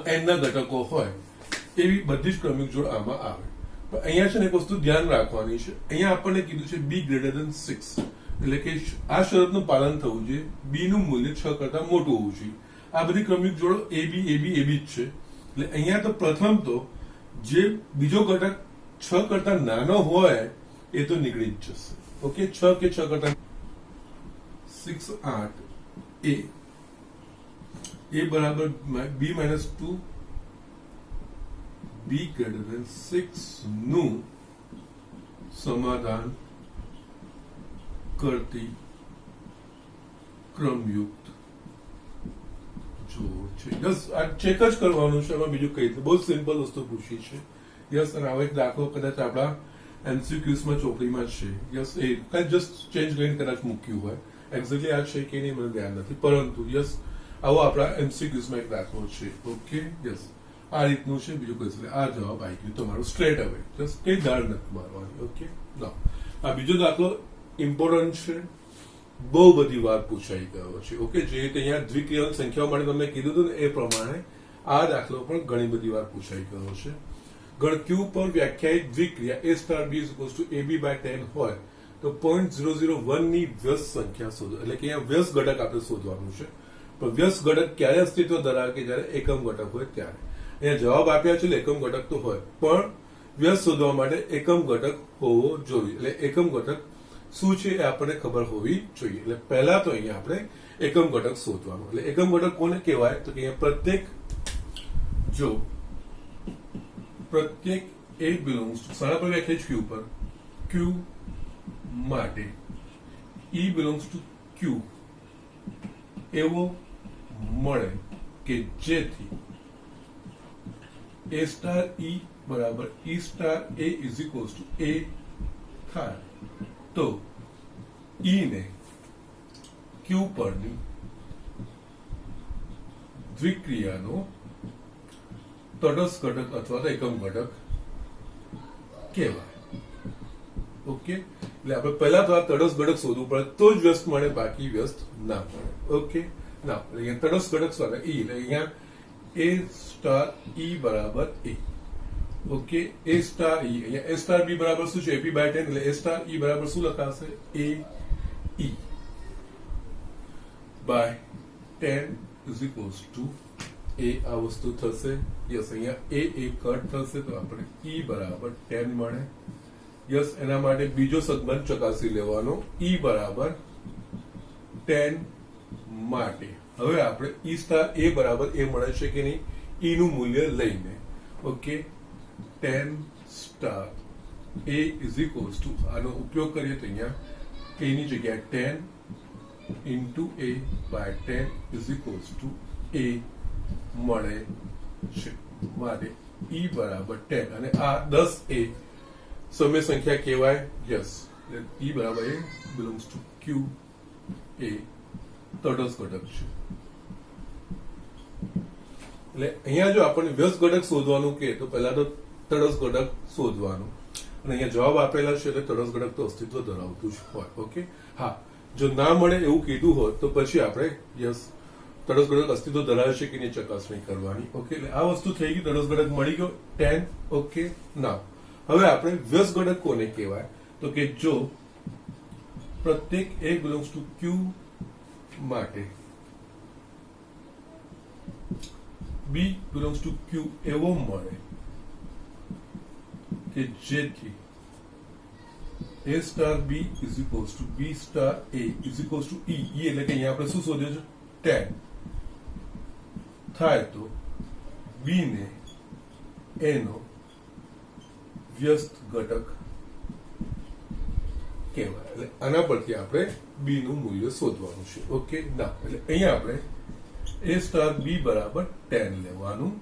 n ના ઘટકો હોય એવી બધી જ ક્રમિક જોડ આમાં આવે. પણ અહીંયા છે ને એક વસ્તુ ધ્યાન રાખવાની છે. અહીંયા આપણને કીધું છે B > 6 એટલે કે આ શરતનું પાલન થવું જોઈએ, B નું મૂલ્ય 6 કરતા મોટું હોવું જોઈએ. આ બધી ક્રમિક જોડો AB AB AB જ છે. એટલે અહીંયા તો પ્રથમ તો જે બીજો ઘટક 6 કરતા નાનો હોય એ તો નીકળી જ જશે. ઓકે, 6 કે 6 કરતા 6 8 A બરાબર B - 2 B > 6 નું સમાધાન કરતી ક્રમયુક્ત જોડ છે. યસ, આ ચેક જ કરવાનું છે, એમાં બીજું કઈ બહુ સિમ્પલ વસ્તુ પૂછી છે. યસ, અને આવો એક દાખલો કદાચ આપણા એમસીક્યુઝમાં ચોપડીમાં છે. યસ, એ કદાચ જસ્ટ ચેન્જ કરીને કદાચ મૂક્યું હોય, એક્ઝેક્ટલી આ છે કે નહીં મને ધ્યાન નથી, પરંતુ યસ આવો આપણા એમસીક્યુઝમાં એક દાખલો છે. ઓકે, યસ આ રીતનું છે, બીજું કઈ આ જવાબ આવી ગયું તમારું સ્ટ્રેટ અવે, જસ્ટ કઈ દાળ નથી મારવાની. ઓકે, ના આ બીજો દાખલો ઇમ્પોર્ટન્ટ છે, બહુ બધી વાર પૂછાઈ ગયો છે. ઓકે, જે રીતે અહીંયા દ્વિક્રિયાની સંખ્યાઓ માટે તમને કીધું હતું ને એ પ્રમાણે આ દાખલો પણ ઘણી બધી વાર પૂછાઈ ગયો છે. ગણ Q પર વ્યાખ્યાયિત દ્વિક્રિયા A star B AB by 10 હોય તો 0.001 ની વ્યસ્ત સંખ્યા શોધો. એટલે કે અહીંયા વ્યસ્ત ઘટક આપણે શોધવાનું છે, પણ વ્યસ્ત ઘટક ક્યારે અસ્તિત્વ ધરાવે કે જયારે એકમ ઘટક હોય ત્યારે. અહીંયા જવાબ આપ્યા છે એકમ ઘટક તો હોય, પણ વ્યસ્ત શોધવા માટે એકમ ઘટક હોવો જોઈએ. એટલે એકમ ઘટક શું છે એ આપણને ખબર હોવી જોઈએ. એટલે પહેલા તો અહીંયા આપણે એકમ ઘટક શોધવાનું. એટલે એકમ ઘટક કોને કહેવાય તો કે અહીંયા પ્રત્યેક A બિલોંગ્સ ટુ શાના પર વ્યાખ્યાયિત Q પર, Q માટે E બિલોંગ્સ ટુ Q એવો મળે કે જેથી A સ્ટાર E બરાબર E star A is equals two A થાય તો E ને Q પરની દ્વિક્રિયાનો તટસ્થ ઘટક અથવા તો એકમ ઘટક કહેવાય. ઓકે, એટલે આપણે પહેલા તો આ તટસ્થ ઘટક શોધવું પડે તો જ વ્યસ્ત મળે, બાકી વ્યસ્ત ના મળે. ઓકે, ના અહીંયા તટસ્થ ઘટક શું E, એટલે અહીંયા A સ્ટાર E બરાબર A. Okay, A star E, અહીંયા A સ્ટાર B બરાબર શું છે AB by 10, એટલે A સ્ટાર E બરાબર શું લખાશે A E by 10 is equals to A. આ વસ્તુ થશે. યસ, અહીંયા A કટ થશે તો આપણે E બરાબર 10 મળે. યસ, એના માટે બીજો સંબંધ ચકાસી લેવાનો, E બરાબર 10 માટે હવે આપણે E સ્ટાર A બરાબર A મળે છે કે નહીં E નું મૂલ્ય લઈને. Okay, 10 star A is equals two આનો ઉપયોગ કરીએ તો અહીંયા A ની જગ્યાએ 10 into A by 10 is equals to A મળે છે. માટે E બરાબર 10 અને આ 10 A સમય સંખ્યા કહેવાય. યસ, E બરાબર A belongs to Q A તટસ્થ ઘટક છે. એટલે અહીંયા જો આપણને વ્યસ્ત ઘટક શોધવાનું કે તો પહેલા તો તટસ્થ ઘટક શોધવાનું, અને અહીંયા જવાબ આપેલા છે એટલે તટસ્થ ઘટક તો અસ્તિત્વ ધરાવતું જ હોય. ઓકે, હા જો ના મળે એવું કીધું હોત તો પછી આપણે યસ તટસ્થ ઘટક અસ્તિત્વ ધરાવે છે કે નહીં ચકાસણી કરવાની. ઓકે, એટલે આ વસ્તુ થઈ ગઈ, તટસ્થ ઘટક મળી ગયો 10. ઓકે, ના હવે આપણે વ્યસ્ત ઘટક કોને કહેવાય તો કે જો પ્રત્યેક A belongs to Q માટે B belongs to Q એવો મળે કે જેથી A star B is equals to B star A is equals to E. એટલે કે અહીંયા આપણે શું શોધ્યું છે 10 થાય તો B ને એનો વ્યસ્ત ઘટક કહેવાય. એટલે આના પરથી આપણે B નું મૂલ્ય શોધવાનું છે. ઓકે, ના એટલે અહીંયા આપણે A સ્ટાર B બરાબર 10 લેવાનું,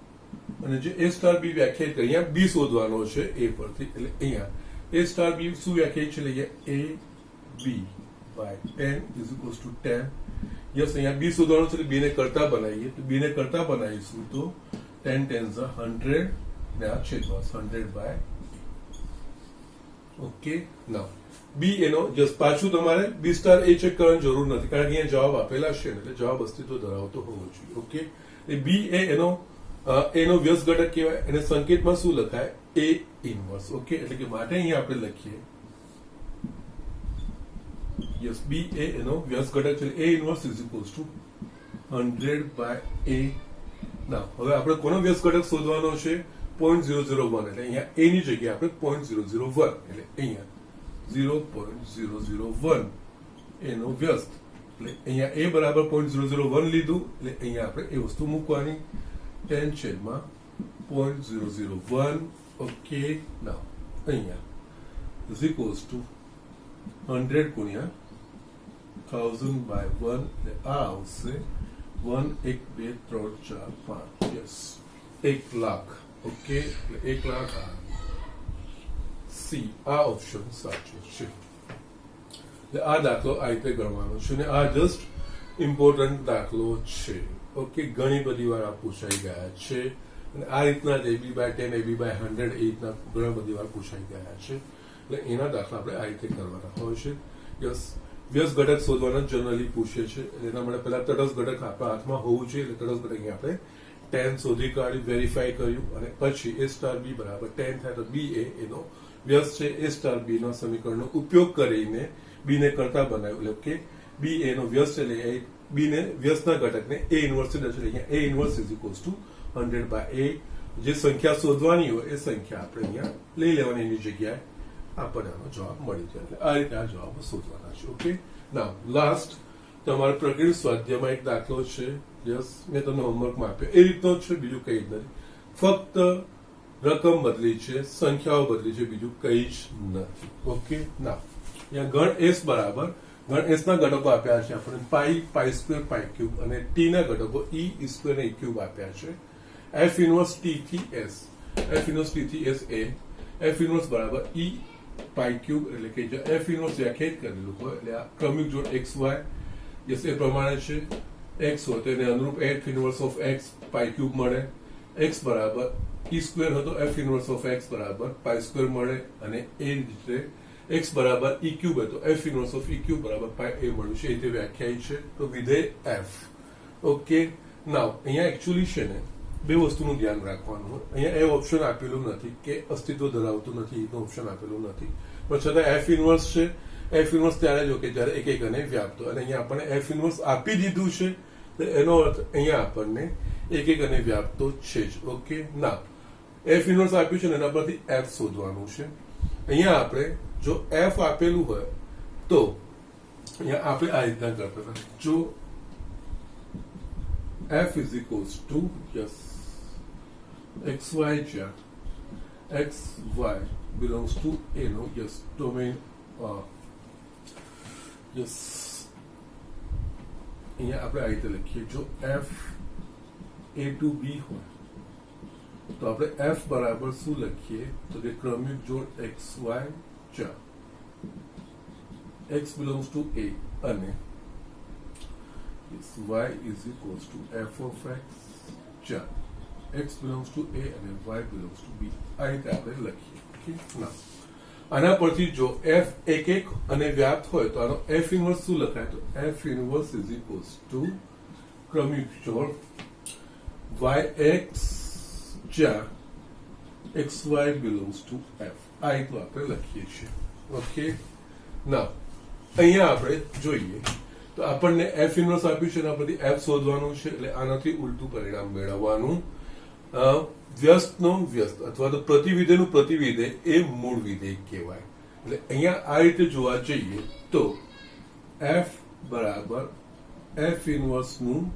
અને જે A સ્ટાર B વ્યાખ્યાયિત કરી અહીંયા B શોધવાનો છે A પરથી. એટલે અહીંયા A સ્ટાર B શું વ્યાખ્યાયિત છે લઈએ A B by 10 is equals to 10. Yes, અહીંયા B શોધવાનું છે એટલે B ને કરતા બનાવીએ તો B ને કરતા બનાવીશું તો 10 10 100 ને આ છેદમાં 100 by. ઓકે, નાઉ B એનો જસ્ટ પાછું તમારે B સ્ટાર A ચેક કરવાની જરૂર નથી, કારણ કે અહીંયા જવાબ આપેલા છે એટલે જવાબ અસ્તિત્વ ધરાવતો હોવો જોઈએ. ઓકે, એ B એનો વ્યસ્ત ઘટક કહેવાય, અને સંકેતમાં શું લખાય A ઇન્વર્સ. ઓકે, એટલે કે માટે અહીંયા આપણે લખીએ યસ B એનો વ્યસ્ત ઘટક છે, A inverse is equals two 100 by A. ના હવે આપણે કોનો વ્યસ્ત ઘટક શોધવાનો છે 0.001, એટલે અહીંયા A ની જગ્યાએ આપણે 0.001 એટલે અહીંયા 0.001 એનો વ્યસ્ત, એટલે અહીંયા A બરાબર 0.001 લીધું, એટલે અહીંયા આપણે એ વસ્તુ મૂકવાની 10 છેદમાં 0.001. ઓકે, નાઉ અહીંયા is equals to 100 ગુણ્યા 1000/1 એટલે આ આવશે 1 1 2 3 4 5 યસ 1 લાખ. ઓકે, એટલે 1 લાખ. સી આ ઓપ્શન સાચો છે. આ દાખલો આ રીતે ગણવાનો છે અને આ જસ્ટ ઇમ્પોર્ટન્ટ દાખલો છે. ઓકે, ઘણી બધી વાર આ પૂછાઈ ગયા છે અને આ રીતના જ AB/10 AB/100 એ રીતના ઘણા બધી વાર પૂછાઈ ગયા છે. એટલે એના દાખલા આપણે આ રીતે કરવાના હોય છે. યસ, વ્યસ્ત ઘટક શોધવાના જનરલી પૂછે છે. એના માટે પહેલા તટસ્થ ઘટક આપણા હાથમાં હોવું જોઈએ. એટલે તટસ્થ ઘટક અહીંયા આપણે 10 શોધી કાઢ્યું, વેરીફાઈ કર્યું અને પછી A*B બરાબર 10 થાય તો B એનો વ્યસ્ત છે. A*B ના સમીકરણનો ઉપયોગ કરીને B ને કરતા બનાવ્યું. એટલે કે B એનો વ્યસ્ત એટલે B ને વ્યસ્તના ઘટકને A ઇન્વર્સ એટલે અહીંયા A inverse is equals two 100/8. જે સંખ્યા શોધવાની હોય એ સંખ્યા આપણે અહીંયા લઈ લેવાની, એની જગ્યાએ આપણને આનો જવાબ મળી જાય. એટલે આ રીતે આ જવાબ શોધવાના છે. ઓકે, નાઉ લાસ્ટ તમારા પ્રકૃતિ સ્વાધ્યાયમાં એક દાખલો છે. યસ, મેં તમને હોમવર્કમાં આપ્યો એ રીતનો જ છે, બીજું કઈ જ નથી. ફક્ત રકમ બદલી છે, સંખ્યાઓ બદલી છે, બીજું કઈ જ નથી. ઓકે, ના અહીંયા ગણ S બરાબર ગણ S ના ઘટકો આપ્યા છે આપણે π² π³ અને T ના ઘટકો E² અને E³ આપ્યા છે. F ઇન્વર્સ T થી S, F ઇન્વર્સ T થી S એ F ઇન્વર્સ બરાબર E π³ એટલે કે જો F ઇન્વર્સ વ્યાખ્યાયિત કરેલું હોય એટલે આ ક્રમિક જોડ XY યસ એ પ્રમાણે છે. X હોય તો એને અનુરૂપ F ઇન્વર્સ ઓફ X π³ મળે. X બરાબર E² હતો, F ઇન્વર્સ ઓફ X બરાબર π² મળે અને એ રીતે X બરાબર E³ હતો, F ઇન્વર્સ ઓફ E³ બરાબર πa મળ્યું છે. એ રીતે વ્યાખ્યાયિત છે. તો વિધેય F. ઓકે, નાઉ અહીંયા એકચ્યુઅલી છે ને બે વસ્તુનું ધ્યાન રાખવાનું હોય. અહીંયા એ ઓપ્શન આપેલું નથી કે અસ્તિત્વ ધરાવતું નથી, એનું ઓપ્શન આપેલું નથી, પણ છતાં F ઇન્વર્સ છે. F ઇન્વર્સ ત્યારે જો કે જ્યારે એક એક અને વ્યાપ્તો, અને અહીંયા આપણને F ઇન્વર્સ આપી દીધું છે. તો એનો અર્થ અહીંયા આપણને એક એક અને વ્યાપ્તો છે જ. ઓકે, ના F ઇન્વર્સ આપ્યું છે ને એના પરથી F શોધવાનું છે. અહીંયા આપણે જો F આપેલું હોય તો અહીંયા આપણે આ રીતના કરતા હતા. જો F is equals to yes XY જ્યાં XY belongs to A નો યસ ડોમેન યસ અહીંયા આપણે આ રીતે લખીએ. જો F A to B હોય તો આપણે F બરાબર શું લખીએ તો કે ક્રમિક જોડ XY જ્યાં X belongs to A અને Y is equals to F of X જ્યાં X belongs to A અને Y belongs to B. આ રીતે આપણે લખીએ. ઓકે, ના આના પરથી જો F એક એક અને વ્યાપ્ત હોય તો આનો F ઇન્વર્સ શું લખાય તો F inverse is equals two ક્રમિક જોડ YX જ્યાં XY belongs to F. આ રીતે આપણે લખીએ છીએ. ઓકે, ના અહીંયા આપણે જોઈએ તો આપણને F ઇન્વર્સ આપ્યું છે, એના પરથી F શોધવાનું છે. એટલે આનાથી ઉલટું પરિણામ મેળવવાનું. વ્યસ્તનો વ્યસ્ત અથવા તો પ્રતિવિધેયનું પ્રતિવિધેય એ મૂળ વિધેય કહેવાય. એટલે અહીંયા આ રીતે જોવા જઈએ તો F બરાબર F ઇન્વર્સ નું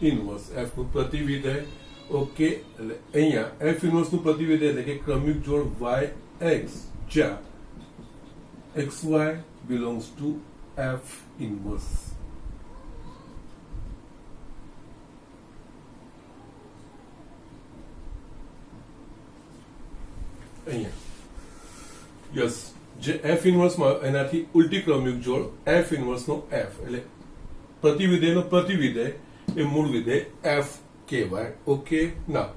ઇન્વર્સ F નું પ્રતિવિધેય. ઓકે, એટલે અહીંયા F ઇન્વર્સ નું પ્રતિવિધેય એટલે કે ક્રમિક જોડ YX જ્યાં XY belongs to F inverse. અહીંયા યસ જે F ઇન્વર્સ માં એનાથી ઉલટી ક્રમિક જોડ F ઇન્વર્સ નો F એટલે પ્રતિવિધેયનો પ્રતિવિધેય એ મૂળ વિધેય F કહેવાય. ઓકે, ના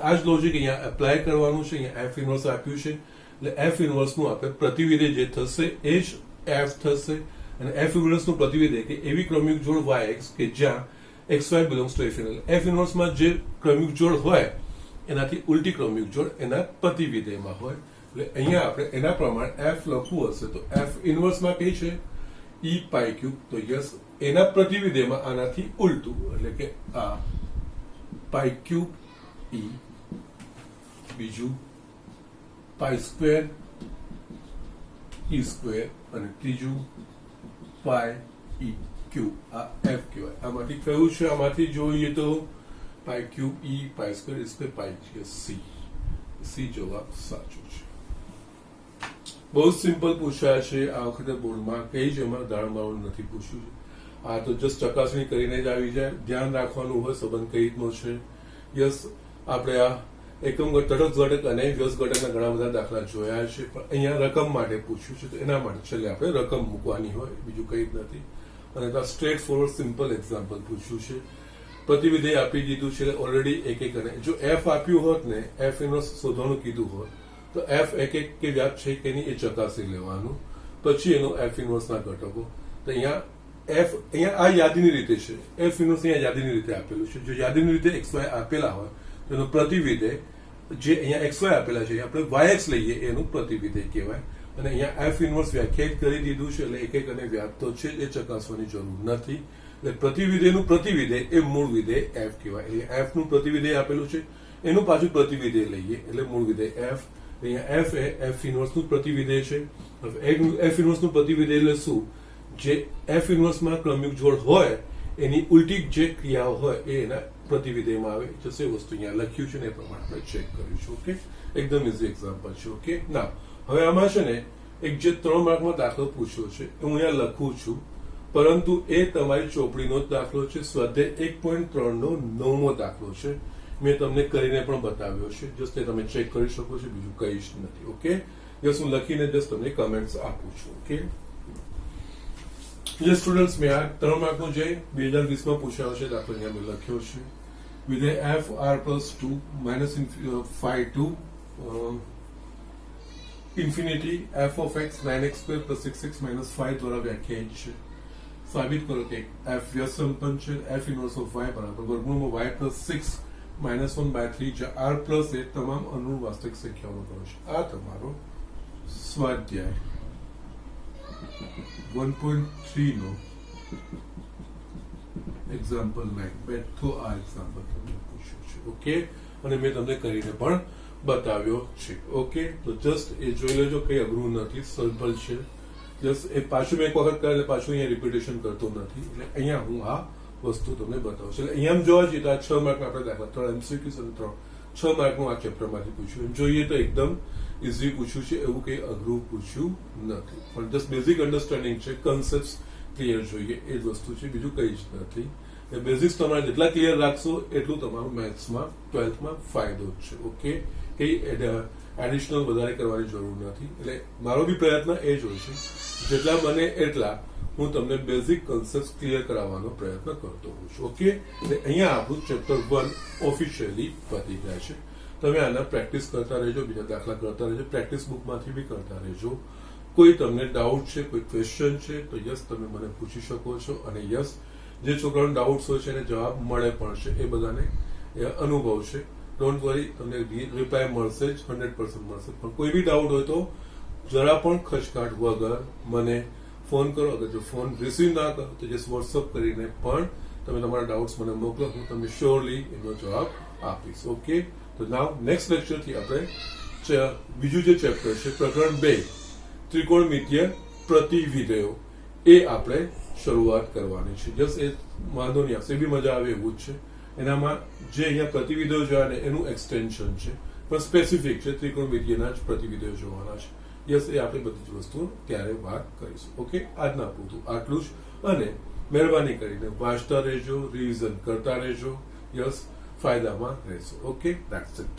આ જ લોજિક અહીંયા એપ્લાય કરવાનું છે. અહીંયા F ઇન્વર્સ આપ્યું છે એટલે F ઇન્વર્સ નું આપણે પ્રતિવિધેય જે થશે એ જ F થશે. અને F ઇન્વર્સ નું પ્રતિવિધેય કે એવી ક્રમિક જોડ YX કે જ્યાં XY belongs to F inverse. F inverse માં જે ક્રમિક જોડ હોય એનાથી ઉલટી ક્રમિક જોડ એના પ્રતિવિધેયમાં હોય. એટલે અહીંયા આપણે એના પ્રમાણે F લખવું હશે તો F ઇન્વર્સ માં કઈ છે E π³ તો યસ એના પ્રતિવિધેયમાં આનાથી ઉલટું એટલે કે આ π³ E બીજું π² E² અને ત્રીજું π∗E∗ આ F કહેવાય. આમાંથી કયું છે? આમાંથી જોઈએ તો π³ E π² E² π C. C જવાબ સાચો છે. બહુ જ સિમ્પલ પૂછાયા છે આ વખતે બોર્ડમાં, કઈ જ એમાં દાળમાળું નથી પૂછ્યું છે. આ તો જસ્ટ ચકાસણી કરીને જ આવી જાય. ધ્યાન રાખવાનું હોય સંબંધ કઈ રીતનો છે. યસ, આપણે આ એકમ તટસ્થ ઘટક અને વ્યસ્ત ઘટકના ઘણા બધા દાખલા જોયા છે, પણ અહીંયા રકમ માટે પૂછ્યું છે, તો એના માટે છેલ્લે આપણે રકમ મૂકવાની હોય, બીજું કઈ જ નથી. અને તો સ્ટ્રેટ ફોરવર્ડ સિમ્પલ એક્ઝામ્પલ પૂછ્યું છે. પ્રતિવિધેય આપી દીધું છે ઓલરેડી એક એક, અને જો એફ આપ્યું હોત ને, એફ ઇન્વર્સ શોધવાનું કીધું હોત તો એફ એક એક કે વ્યાપ છે કે નહીં એ ચકાસી લેવાનું, પછી એનો એફ ઇન્વર્સના ઘટકો. તો અહીંયા આ યાદીની રીતે છે, એફ ઇન્વર્સ અહીંયા યાદીની રીતે આપેલું છે. જો યાદીની રીતે એક્સ વાય આપેલા હોય તો એનો પ્રતિવિધેય જે અહીંયા એક્સ વાય આપેલા છે આપણે વાયએક્સ લઈએ એનું પ્રતિવિધેય કહેવાય. અને અહીંયા એફ ઇન્વર્સ વ્યાખ્યાયિત કરી દીધું છે, એટલે એક એક અને વ્યાપ તો છે એ ચકાસવાની જરૂર નથી. એટલે પ્રતિવિધેયનું પ્રતિવિધેય એ મૂળ વિધેય એફ કહેવાય. એટલે એફ નું પ્રતિવિધેય આપેલું છે, એનું પાછું પ્રતિવિધેય લઈએ એટલે મૂળ વિધેય એફ. અહીંયા એફ એ એફ ઇન્વર્સ નું પ્રતિવિધેય છે. એફ ઇન્વર્સ નું પ્રતિવિધેય એટલે શું? જે એફ ઇન્વર્સમાં ક્રમિક જોડ હોય એની ઉલટી જે ક્રિયાઓ હોય એ એના પ્રતિવિધેયમાં આવે. જશે વસ્તુ અહીંયા લખ્યું છે ને એ પ્રમાણે આપણે ચેક કરીશું. ઓકે, એકદમ ઇઝી એક્ઝામ્પલ છે. ઓકે, ના હવે આમાં છે ને એક જે 3 માર્કનો દાખલો પૂછ્યો છે હું અહીંયા લખું છું, પરંતુ એ તમારી ચોપડીનો જ દાખલો છે. સ્વાધ્યાય 1.3 નો 9મો દાખલો છે. મેં તમને કરીને પણ બતાવ્યો છે, જસ્ટ એ તમે ચેક કરી શકો છો, બીજું કઈ જ નથી. ઓકે, જસ્ટ હું લખીને જસ્ટ તમને કમેન્ટ્સ આપું છું. ઓકે, જે સ્ટુડન્ટ્સ મેં આ 3 માર્કનો જે 2020માં પૂછાયો છે દાખલો અહીંયા મેં લખ્યો છે. વિધેય f r plus 2 minus phi 2 infinity f of x 9x square plus 6x minus 5 દ્વારા વ્યાખ્યાયિત છે. સાબિત કરો કે f વ્યસ્ત સંપન્ન છે. f ઇન્વર્સ ઓફ y બરાબર વર્ગમૂળમાં y plus 6 minus 1/3 જ્યાં r plus એ તમામ અનુરૂપ વાસ્તવિક સંખ્યાઓનો ગણ છે. આ તમારો સ્વાધ્યાય 1.3 નો એક્ઝામ્પલ 9 બેઠો આ એક્ઝામ્પલ તમને પૂછ્યું છે. ઓકે, અને મેં તમને કરીને પણ બતાવ્યો છે. ઓકે, તો જસ્ટ એ જોઈ લેજો, કઈ અઘરું નથી, સિમ્પલ છે. જસ્ટ એ પાછું મેં એક વખત કરે એટલે પાછું અહીંયા રિપીટેશન કરતો નથી, એટલે અહીંયા હું આ વસ્તુ તમને બતાવું છું. એટલે અહીંયા જોવા જઈએ તો આ 6 માર્કના આપણે દાખલા 3 MCQs અને 6 માર્કનું આ ચેપ્ટરમાંથી પૂછ્યું. એમ જોઈએ તો એકદમ ઇઝી પૂછ્યું છે, એવું કઈ અઘરું પૂછ્યું નથી, પણ જસ્ટ બેઝિક અન્ડરસ્ટેન્ડિંગ છે, કન્સેપ્ટ ક્લિયર જોઈએ એ જ વસ્તુ છે, બીજું કઈ જ નથી. એ બેઝિક્સ તમારે જેટલા ક્લિયર રાખશો એટલું તમારું મેથ્સમાં 12થમાં ફાયદો જ છે. ઓકે, કઈ એડિશનલ વધારે કરવાની જરૂર નથી. એટલે મારો બી પ્રયત્ન એ જ હોય છે, જેટલા બને એટલા હું તમને બેઝિક કન્સેપ્ટ ક્લિયર કરાવવાનો પ્રયત્ન કરતો હોઉં છું. ઓકે, એટલે અહીંયા આપણું ચેપ્ટર 1 ઓફિશિયલી પતી જાય છે. તમે આના પ્રેક્ટિસ કરતા રહેજો, બીજા દાખલા કરતા રહેજો, પ્રેક્ટિસ બુકમાંથી બી કરતા રહેજો. કોઈ તમને ડાઉટ છે, કોઈ ક્વેશ્ચન છે તો યસ તમે મને પૂછી શકો છો, અને યસ જે છોકરાઓને ડાઉટ્સ હોય છે એને જવાબ મળે પણ છે, એ બધાને અનુભવ છે. ડોન્ટ વરી, તમને રિપ્લાય મળશે જ, 100% મળશે. પણ કોઈ બી ડાઉટ હોય તો જરા પણ ખચકાટ વગર મને ફોન કરો. અગર જો ફોન રિસીવ ના કરો તો જસ્ટ વોટ્સઅપ કરીને પણ તમે તમારા ડાઉટ્સ મને મોકલો, હું તમને શ્યોરલી એનો જવાબ આપીશ. ઓકે, તો નાવ નેક્સ્ટ લેક્ચરથી આપણે બીજું જે ચેપ્ટર છે પ્રકરણ 2 ત્રિકોણમિતીય પ્રતિવિધેયો એ આપણે શરૂઆત કરવાની છે. જસ્ટ એ વાંધો નહીં આવશે, એ બી મજા આવે એવું જ છે. એનામાં જે અહીંયા પ્રતિવિધેયો જોયા ને એનું એક્સટેન્શન છે, પણ સ્પેસિફિક છે, ત્રિકોણમિતીયના જ પ્રતિવિધેયો જોવાના છે. યસ, એ આપણે બધી જ વસ્તુઓ ત્યારે વાત કરીશું. ઓકે, આજના પૂરતું આટલું જ, અને મહેરબાની કરીને વાંચતા રહેજો, રિવિઝન કરતા રહેજો. યસ, ફાયદામાં રહેશો. Okay, that's it.